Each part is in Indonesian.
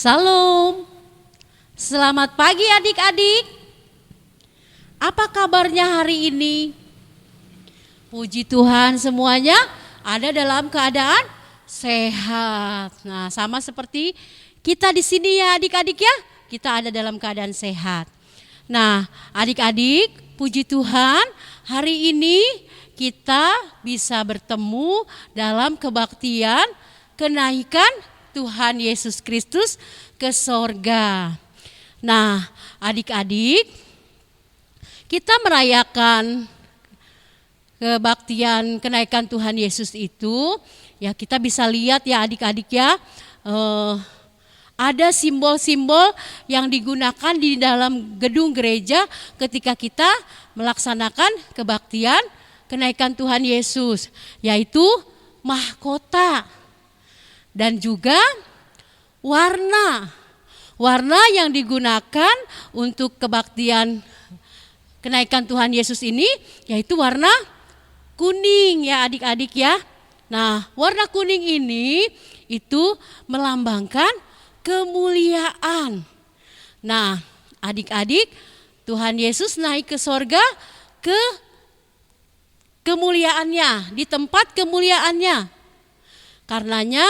Salam, selamat pagi adik-adik. Apa kabarnya hari ini? Puji Tuhan semuanya ada dalam keadaan sehat. Nah, sama seperti kita di sini ya adik-adik ya, kita ada dalam keadaan sehat. Nah, adik-adik, puji Tuhan hari ini kita bisa bertemu dalam kebaktian kenaikan Tuhan Yesus Kristus ke sorga. Nah, adik-adik, kita merayakan kebaktian kenaikan Tuhan Yesus itu, ya kita bisa lihat ya adik-adik ya, ada simbol-simbol yang digunakan di dalam gedung gereja ketika kita melaksanakan kebaktian kenaikan Tuhan Yesus, yaitu mahkota. Dan juga warna yang digunakan untuk kebaktian kenaikan Tuhan Yesus ini yaitu warna kuning ya adik-adik ya. Nah, warna kuning ini itu melambangkan kemuliaan. Nah, adik-adik, Tuhan Yesus naik ke sorga ke kemuliaannya, di tempat kemuliaannya. Karenanya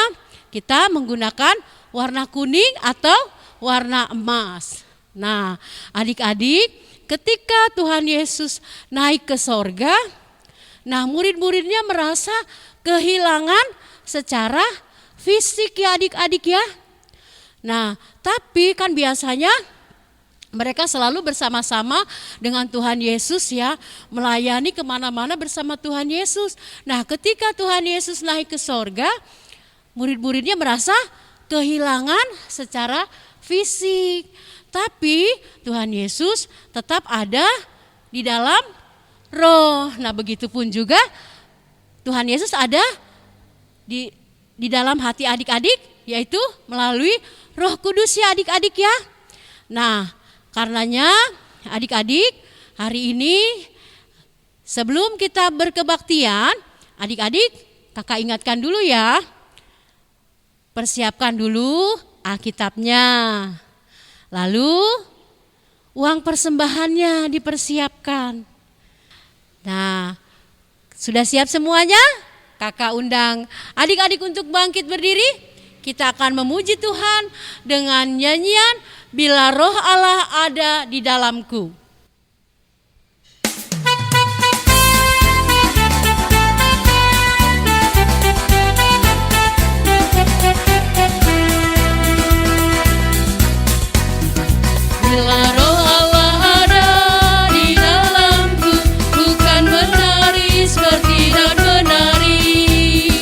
kita menggunakan warna kuning atau warna emas. Nah, adik-adik, ketika Tuhan Yesus naik ke sorga, nah murid-muridnya merasa kehilangan secara fisik ya adik-adik ya. Nah, tapi kan biasanya mereka selalu bersama-sama dengan Tuhan Yesus ya, melayani kemana-mana bersama Tuhan Yesus. Nah, ketika Tuhan Yesus naik ke sorga, murid-muridnya merasa kehilangan secara fisik. Tapi Tuhan Yesus tetap ada di dalam roh. Nah, begitupun juga Tuhan Yesus ada di dalam hati adik-adik, yaitu melalui Roh Kudus ya adik-adik ya. Nah, karenanya adik-adik, hari ini sebelum kita berkebaktian, adik-adik kakak ingatkan dulu ya, persiapkan dulu Alkitabnya, lalu uang persembahannya dipersiapkan. Nah, sudah siap semuanya? Kakak undang adik-adik untuk bangkit berdiri. Kita akan memuji Tuhan dengan nyanyian Bila Roh Allah Ada di Dalamku. Bila Roh Allah ada di dalamku, bukan menari seperti dan menari.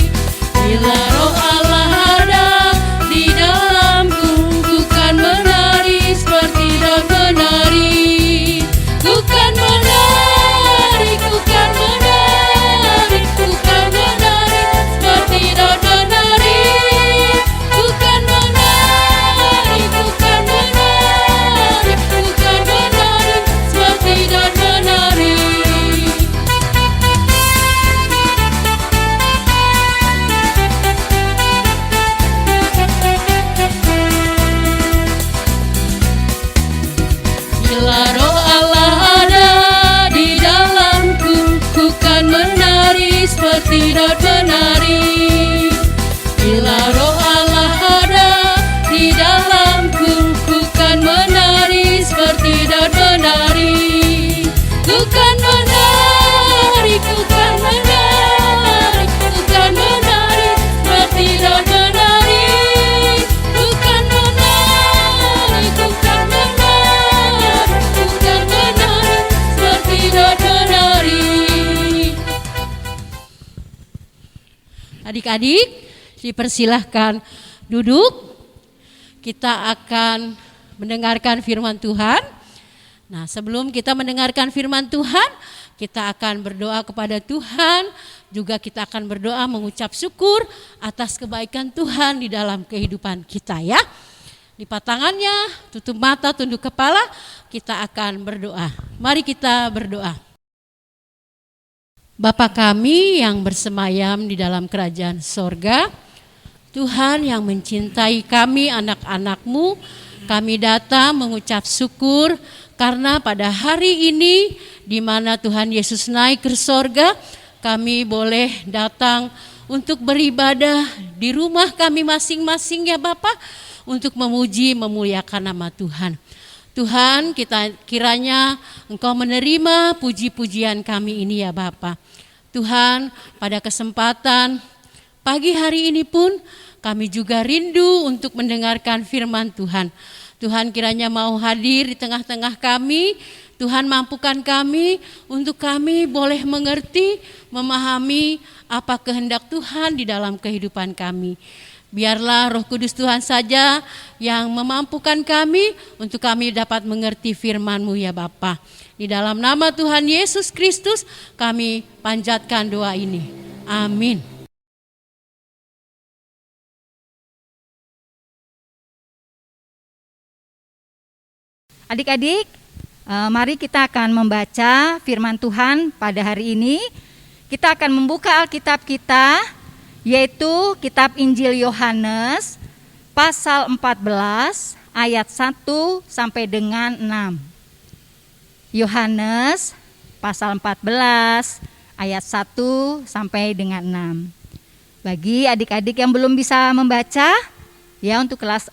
Bila Roh Allah ada di dalamku, bukan menari seperti dan menari. Bukan menari, bukan menari, bukan menari seperti dan menari. Bukan menari, bukan menari, bukan menari seperti dan menari. Bila Roh Allah ada di dalamku, bukan menari seperti dan menari. Bila Roh Allah ada di dalamku, bukan menari seperti dan menari. Bukan menari, bukan menari, bukan menari seperti dan menari. Bukan menari, bukan menari, bukan menari seperti dan menari. Adik-adik, dipersilahkan duduk. Kita akan mendengarkan firman Tuhan. Nah, sebelum kita mendengarkan firman Tuhan, kita akan berdoa kepada Tuhan. Juga kita akan berdoa mengucap syukur atas kebaikan Tuhan di dalam kehidupan kita ya. Lipat tangannya, tutup mata, tunduk kepala, kita akan berdoa. Mari kita berdoa. Bapa kami yang bersemayam di dalam kerajaan sorga, Tuhan yang mencintai kami anak-anak-Mu, kami datang mengucap syukur karena pada hari ini di mana Tuhan Yesus naik ke sorga, kami boleh datang untuk beribadah di rumah kami masing-masing ya Bapa, untuk memuji memuliakan nama Tuhan. Tuhan, kita kiranya Engkau menerima puji-pujian kami ini ya Bapa. Tuhan, pada kesempatan pagi hari ini pun kami juga rindu untuk mendengarkan firman Tuhan. Tuhan kiranya mau hadir di tengah-tengah kami. Tuhan mampukan kami untuk kami boleh mengerti, memahami apa kehendak Tuhan di dalam kehidupan kami. Biarlah Roh Kudus Tuhan saja yang memampukan kami untuk kami dapat mengerti firman-Mu ya Bapa. Di dalam nama Tuhan Yesus Kristus kami panjatkan doa ini. Amin. Adik-adik, mari kita akan membaca firman Tuhan pada hari ini. Kita akan membuka Alkitab kita, yaitu kitab Injil Yohanes pasal 14 ayat 1 sampai dengan 6. Yohanes pasal 14 ayat 1 sampai dengan 6. Bagi adik-adik yang belum bisa membaca, ya untuk kelas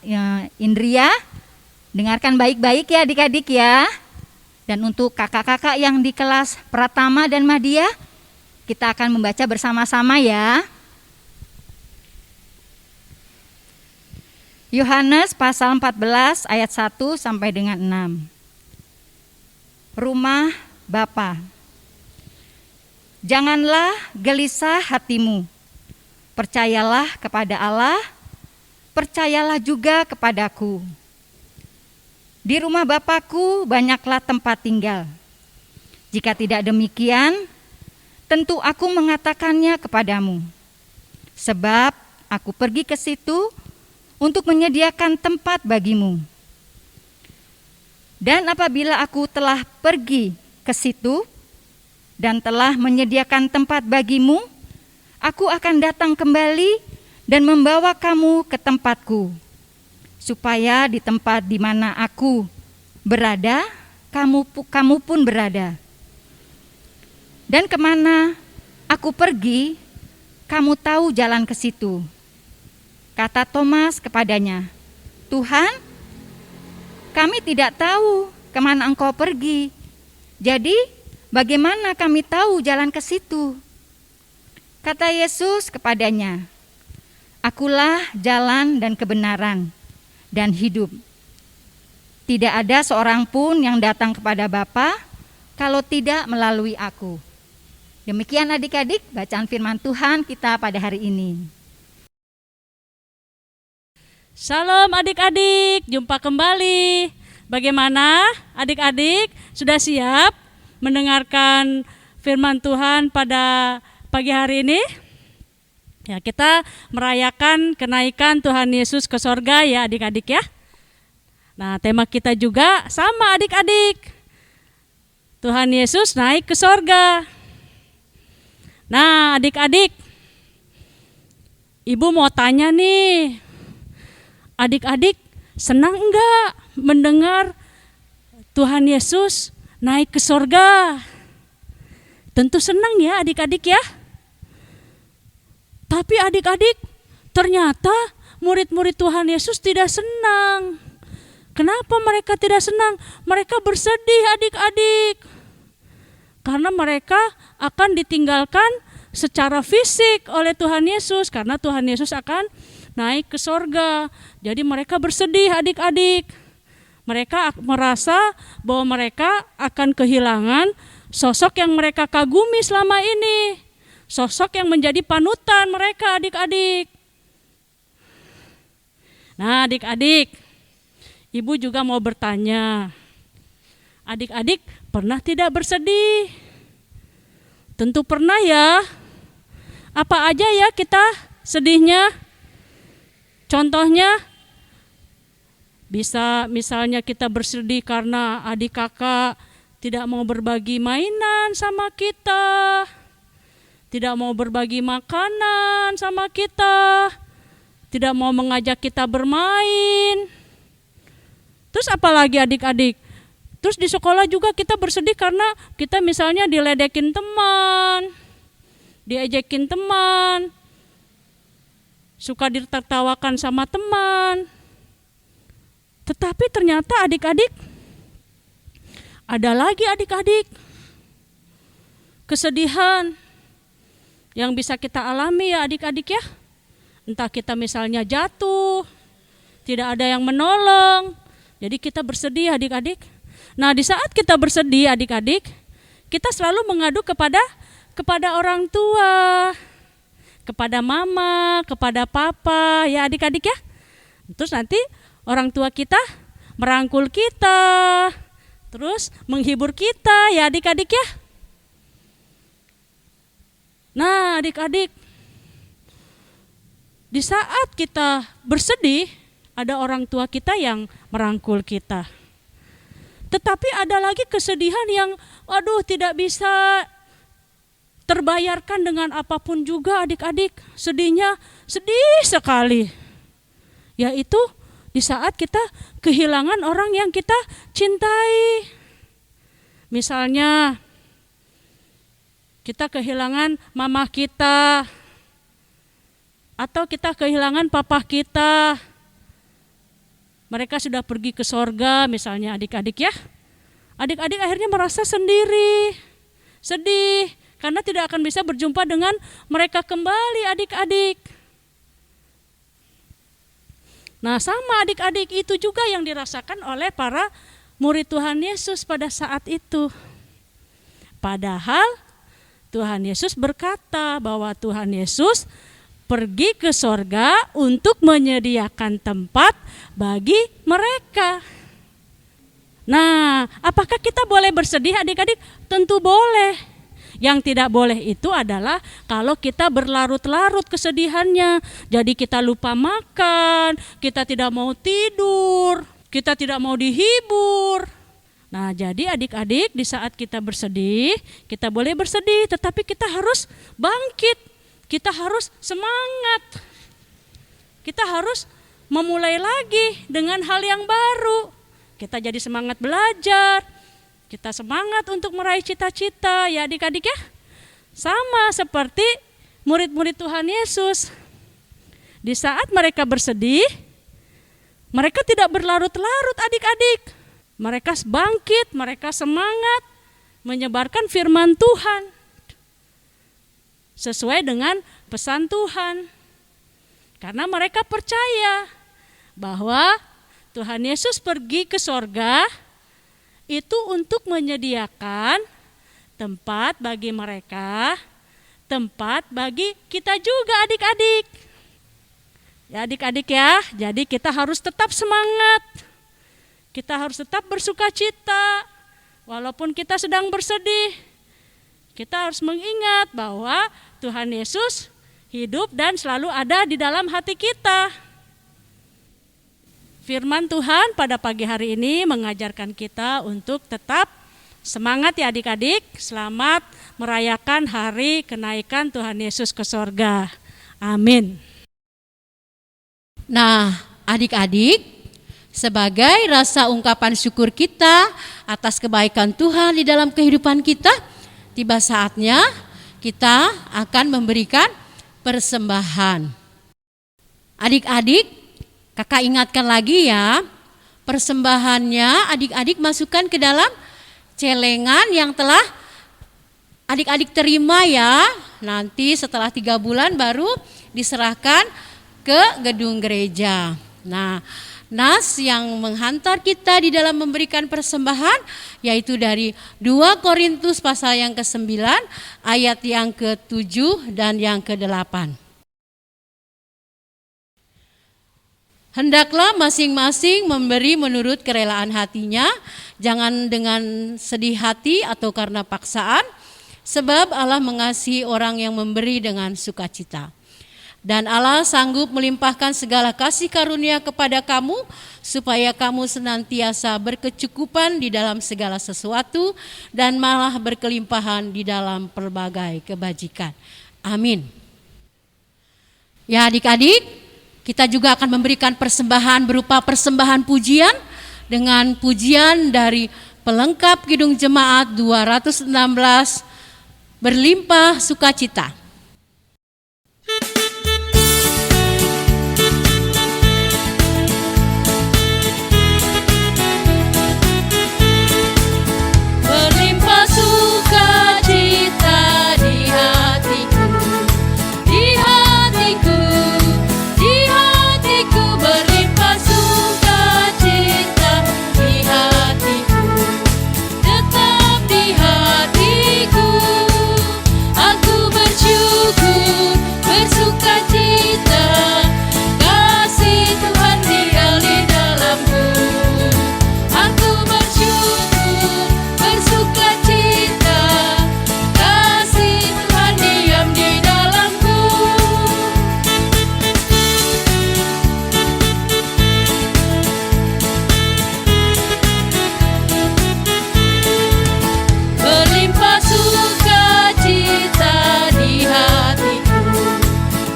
Indria, dengarkan baik-baik ya adik-adik ya. Dan untuk kakak-kakak yang di kelas Pratama dan Madya, kita akan membaca bersama-sama ya. Yohanes pasal 14 ayat 1 sampai dengan 6. Rumah Bapa. Janganlah gelisah hatimu. Percayalah kepada Allah, percayalah juga kepadaku. Di rumah Bapakku banyaklah tempat tinggal. Jika tidak demikian, tentu aku mengatakannya kepadamu. Sebab aku pergi ke situ untuk menyediakan tempat bagimu. Dan apabila aku telah pergi ke situ dan telah menyediakan tempat bagimu, aku akan datang kembali dan membawa kamu ke tempatku, supaya di tempat di mana aku berada, kamu pun berada. Dan kemana aku pergi, kamu tahu jalan ke situ. Kata Thomas kepadanya, Tuhan, kami tidak tahu kemana Engkau pergi. Jadi bagaimana kami tahu jalan ke situ? Kata Yesus kepadanya, Akulah jalan dan kebenaran dan hidup. Tidak ada seorang pun yang datang kepada Bapa kalau tidak melalui aku. Demikian adik-adik bacaan firman Tuhan kita pada hari ini. Salam adik-adik, jumpa kembali. Bagaimana adik-adik, sudah siap mendengarkan firman Tuhan pada pagi hari ini? Ya, kita merayakan kenaikan Tuhan Yesus ke sorga ya adik-adik ya. Nah, tema kita juga sama adik-adik. Tuhan Yesus naik ke sorga. Nah, adik-adik, Ibu mau tanya nih, adik-adik senang enggak mendengar Tuhan Yesus naik ke sorga? Tentu senang ya adik-adik ya. Tapi adik-adik, ternyata murid-murid Tuhan Yesus tidak senang. Kenapa mereka tidak senang? Mereka bersedih adik-adik. Karena mereka akan ditinggalkan secara fisik oleh Tuhan Yesus. Karena Tuhan Yesus akan naik ke sorga. Jadi mereka bersedih adik-adik. Mereka merasa bahwa mereka akan kehilangan sosok yang mereka kagumi selama ini. Sosok yang menjadi panutan mereka adik-adik. Nah adik-adik, Ibu juga mau bertanya. Adik-adik pernah tidak bersedih? Tentu pernah ya. Apa aja ya kita sedihnya? Contohnya, bisa misalnya kita bersedih karena adik kakak tidak mau berbagi mainan sama kita, tidak mau berbagi makanan sama kita, tidak mau mengajak kita bermain. Terus apalagi adik-adik? Terus di sekolah juga kita bersedih karena kita misalnya diledekin teman, diejekin teman, suka ditertawakan sama teman. Tetapi ternyata adik-adik, ada lagi adik-adik kesedihan yang bisa kita alami ya adik-adik ya. Entah kita misalnya jatuh, tidak ada yang menolong, jadi kita bersedih adik-adik. Nah di saat kita bersedih adik-adik, kita selalu mengadu kepada orang tua, kepada mama, kepada papa ya adik-adik ya. Terus nanti orang tua kita merangkul kita, terus menghibur kita ya adik-adik ya. Nah adik-adik, di saat kita bersedih, ada orang tua kita yang merangkul kita. Tetapi ada lagi kesedihan yang tidak bisa terbayarkan dengan apapun juga adik-adik. Sedihnya sedih sekali. Yaitu di saat kita kehilangan orang yang kita cintai. Misalnya kita kehilangan mama kita, atau kita kehilangan papa kita. Mereka sudah pergi ke sorga misalnya adik-adik ya. Adik-adik akhirnya merasa sendiri, sedih, karena tidak akan bisa berjumpa dengan mereka kembali adik-adik. Nah sama adik-adik, itu juga yang dirasakan oleh para murid Tuhan Yesus pada saat itu. Padahal Tuhan Yesus berkata bahwa Tuhan Yesus pergi ke sorga untuk menyediakan tempat bagi mereka. Nah, apakah kita boleh bersedih adik-adik? Tentu boleh. Yang tidak boleh itu adalah kalau kita berlarut-larut kesedihannya. Jadi kita lupa makan, kita tidak mau tidur, kita tidak mau dihibur. Nah, jadi adik-adik di saat kita bersedih, kita boleh bersedih, tetapi kita harus bangkit. Kita harus semangat. Kita harus memulai lagi dengan hal yang baru. Kita jadi semangat belajar. Kita semangat untuk meraih cita-cita ya adik-adik ya. Sama seperti murid-murid Tuhan Yesus. Di saat mereka bersedih, mereka tidak berlarut-larut adik-adik. Mereka bangkit, mereka semangat menyebarkan firman Tuhan sesuai dengan pesan Tuhan. Karena mereka percaya bahwa Tuhan Yesus pergi ke sorga itu untuk menyediakan tempat bagi mereka, tempat bagi kita juga adik-adik. Ya adik-adik ya, jadi kita harus tetap semangat. Kita harus tetap bersukacita walaupun kita sedang bersedih. Kita harus mengingat bahwa Tuhan Yesus hidup dan selalu ada di dalam hati kita. Firman Tuhan pada pagi hari ini mengajarkan kita untuk tetap semangat ya adik-adik. Selamat merayakan hari kenaikan Tuhan Yesus ke sorga. Amin. Nah, adik-adik, sebagai rasa ungkapan syukur kita atas kebaikan Tuhan di dalam kehidupan kita, tiba saatnya kita akan memberikan persembahan. Adik-adik, kakak ingatkan lagi ya, persembahannya adik-adik masukkan ke dalam celengan yang telah adik-adik terima ya. Nanti setelah 3 bulan baru diserahkan ke gedung gereja. Nah, nas yang menghantar kita di dalam memberikan persembahan yaitu dari 2 Korintus pasal yang ke-9 ayat yang ke-7 dan yang ke-8. Hendaklah masing-masing memberi menurut kerelaan hatinya, jangan dengan sedih hati atau karena paksaan, sebab Allah mengasihi orang yang memberi dengan sukacita. Dan Allah sanggup melimpahkan segala kasih karunia kepada kamu, supaya kamu senantiasa berkecukupan di dalam segala sesuatu, dan malah berkelimpahan di dalam pelbagai kebajikan. Amin. Ya adik-adik, Kita juga akan memberikan persembahan berupa persembahan pujian dengan pujian dari pelengkap Kidung Jemaat 216 Berlimpah Sukacita. Berlimpah sukacita di hatiku, di hatiku, di hatiku, berlimpah sukacita di hatiku, tetap di hatiku. Aku bersyukur, bersukacita, kasih Tuhan tinggal di dalamku. Aku bersyukur, bersukacita, kasih Tuhan diam di dalamku. Berlimpah sukacita di hatiku,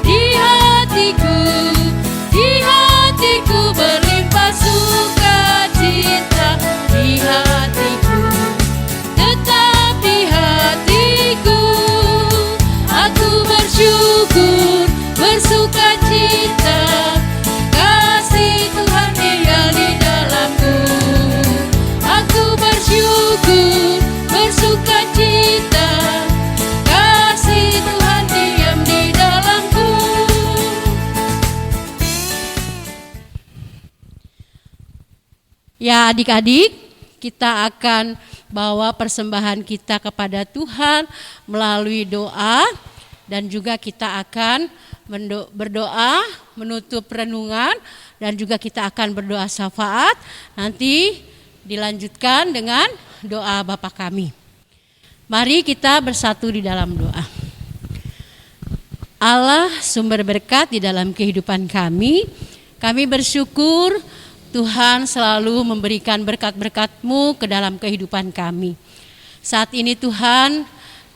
di hatiku, di hatiku, berlimpah sukacita di hatiku, tetap di hatiku. Aku bersyukur, bersukacita, kasih Tuhan tinggal di dalamku. Aku bersyukur, bersukacita, kasih Tuhan diam di dalamku. Ya adik-adik, kita akan bawa persembahan kita kepada Tuhan melalui doa, dan juga kita akan berdoa menutup renungan, dan juga kita akan berdoa syafaat. Nanti dilanjutkan dengan doa Bapa kami. Mari kita bersatu di dalam doa. Allah sumber berkat di dalam kehidupan kami bersyukur Tuhan selalu memberikan berkat-berkat-Mu ke dalam kehidupan kami. Saat ini Tuhan,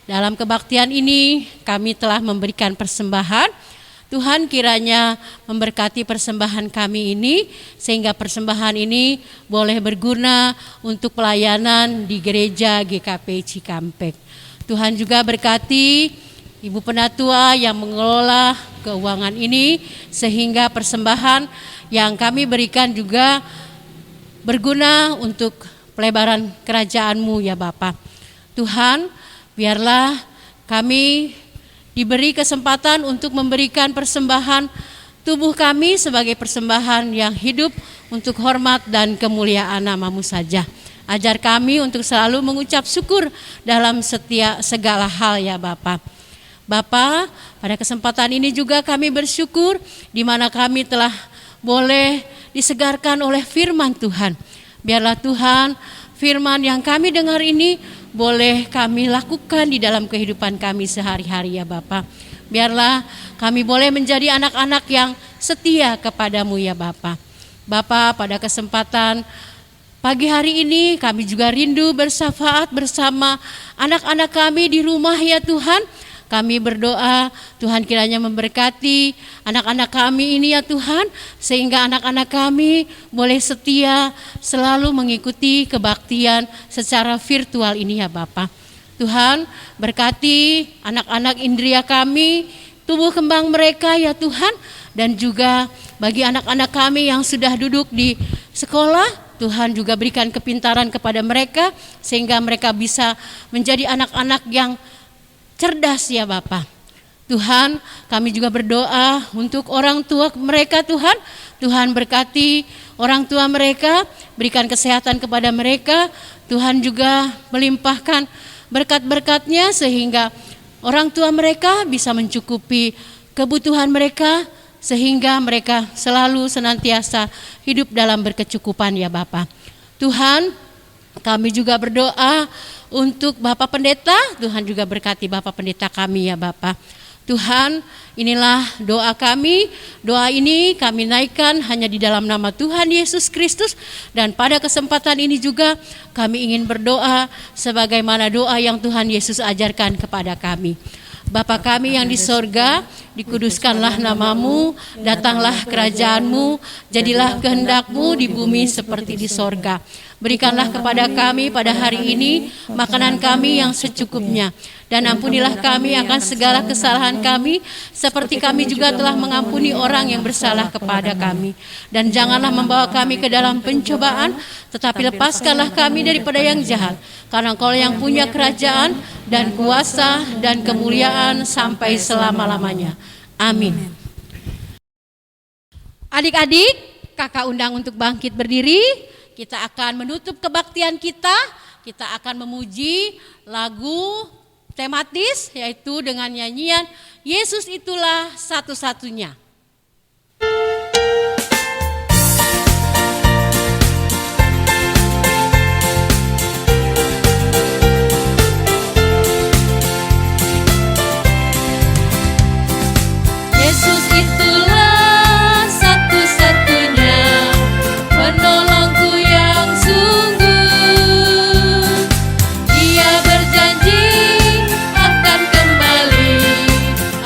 dalam kebaktian ini kami telah memberikan persembahan. Tuhan kiranya memberkati persembahan kami ini, sehingga persembahan ini boleh berguna untuk pelayanan di gereja GKP Cikampek. Tuhan juga berkati Ibu Penatua yang mengelola keuangan ini, sehingga persembahan yang kami berikan juga berguna untuk pelebaran kerajaan-Mu ya Bapa. Tuhan, biarlah kami diberi kesempatan untuk memberikan persembahan tubuh kami sebagai persembahan yang hidup untuk hormat dan kemuliaan nama-Mu saja. Ajar kami untuk selalu mengucap syukur dalam setiap segala hal ya Bapa. Bapa, pada kesempatan ini juga kami bersyukur di mana kami telah boleh disegarkan oleh firman Tuhan. Biarlah Tuhan, firman yang kami dengar ini boleh kami lakukan di dalam kehidupan kami sehari-hari ya Bapa. Biarlah kami boleh menjadi anak-anak yang setia kepadamu ya Bapa. Bapa, pada kesempatan pagi hari ini kami juga rindu bersyafaat bersama anak-anak kami di rumah ya Tuhan. Kami berdoa Tuhan kiranya memberkati anak-anak kami ini ya Tuhan, sehingga anak-anak kami boleh setia selalu mengikuti kebaktian secara virtual ini ya Bapa. Tuhan berkati anak-anak indria kami, tumbuh kembang mereka ya Tuhan, dan juga bagi anak-anak kami yang sudah duduk di sekolah, Tuhan juga berikan kepintaran kepada mereka sehingga mereka bisa menjadi anak-anak yang cerdas ya Bapa. Tuhan, kami juga berdoa untuk orang tua mereka Tuhan. Tuhan berkati orang tua mereka, berikan kesehatan kepada mereka. Tuhan juga melimpahkan berkat-berkat-Nya sehingga orang tua mereka bisa mencukupi kebutuhan mereka, sehingga mereka selalu senantiasa hidup dalam berkecukupan ya Bapa. Tuhan, kami juga berdoa untuk Bapak Pendeta. Tuhan juga berkati Bapak Pendeta kami ya Bapak. Tuhan, inilah doa kami. Doa ini kami naikkan hanya di dalam nama Tuhan Yesus Kristus. Dan pada kesempatan ini juga kami ingin berdoa sebagaimana doa yang Tuhan Yesus ajarkan kepada kami. Bapa kami yang di sorga, dikuduskanlah namamu, datanglah kerajaanmu, jadilah kehendakmu di bumi seperti di sorga. Berikanlah kepada kami pada hari ini makanan kami yang secukupnya, dan ampunilah kami akan segala kesalahan kami, seperti kami juga telah mengampuni orang yang bersalah kepada kami. Dan janganlah membawa kami ke dalam pencobaan, tetapi lepaskanlah kami daripada yang jahat. Karena Engkau yang punya kerajaan dan kuasa dan kemuliaan sampai selama-lamanya. Amin. Adik-adik, kakak undang untuk bangkit berdiri. Kita akan menutup kebaktian kita. Kita akan memuji lagu tematis, yaitu dengan nyanyian Yesus itulah satu-satunya. Yesus itulah satu-satunya penolongku yang sungguh. Dia berjanji akan kembali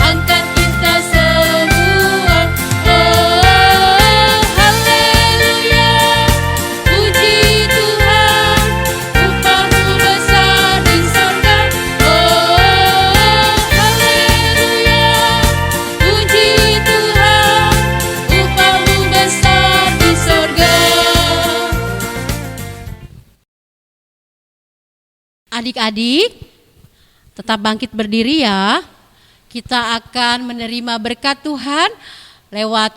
angkat kita semua. Oh, haleluya, puji Tuhan, upahmu besar di sorga. Oh, haleluya, puji Tuhan, upahmu besar di sorga. Adik-adik, tetap bangkit berdiri ya. Kita akan menerima berkat Tuhan lewat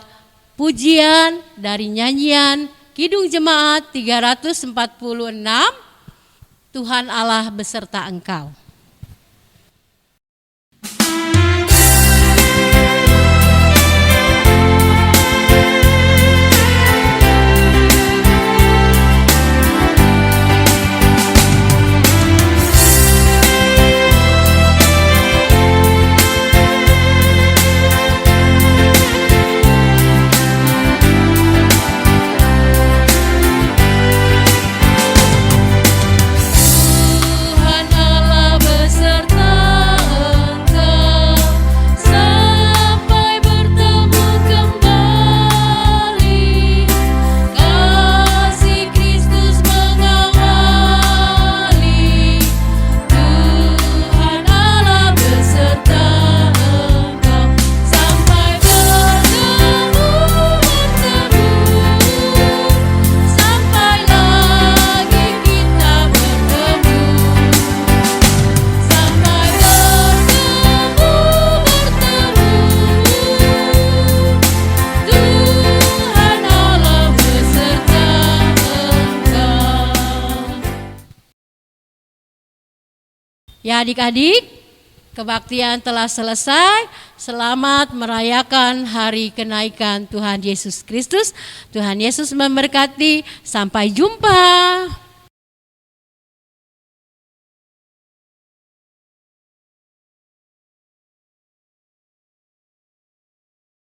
pujian dari nyanyian Kidung Jemaat 346, Tuhan Allah beserta engkau. Tuhan Allah beserta engkau sampai bertemu kembali. Kasih Kristus mengawali. Tuhan Allah beserta engkau sampai bertemu, sampai lagi kita bertemu, sampai bertemu. Tuhan Allah beserta engkau. Ya adik-adik, kebaktian telah selesai. Selamat merayakan hari kenaikan Tuhan Yesus Kristus. Tuhan Yesus memberkati. Sampai jumpa.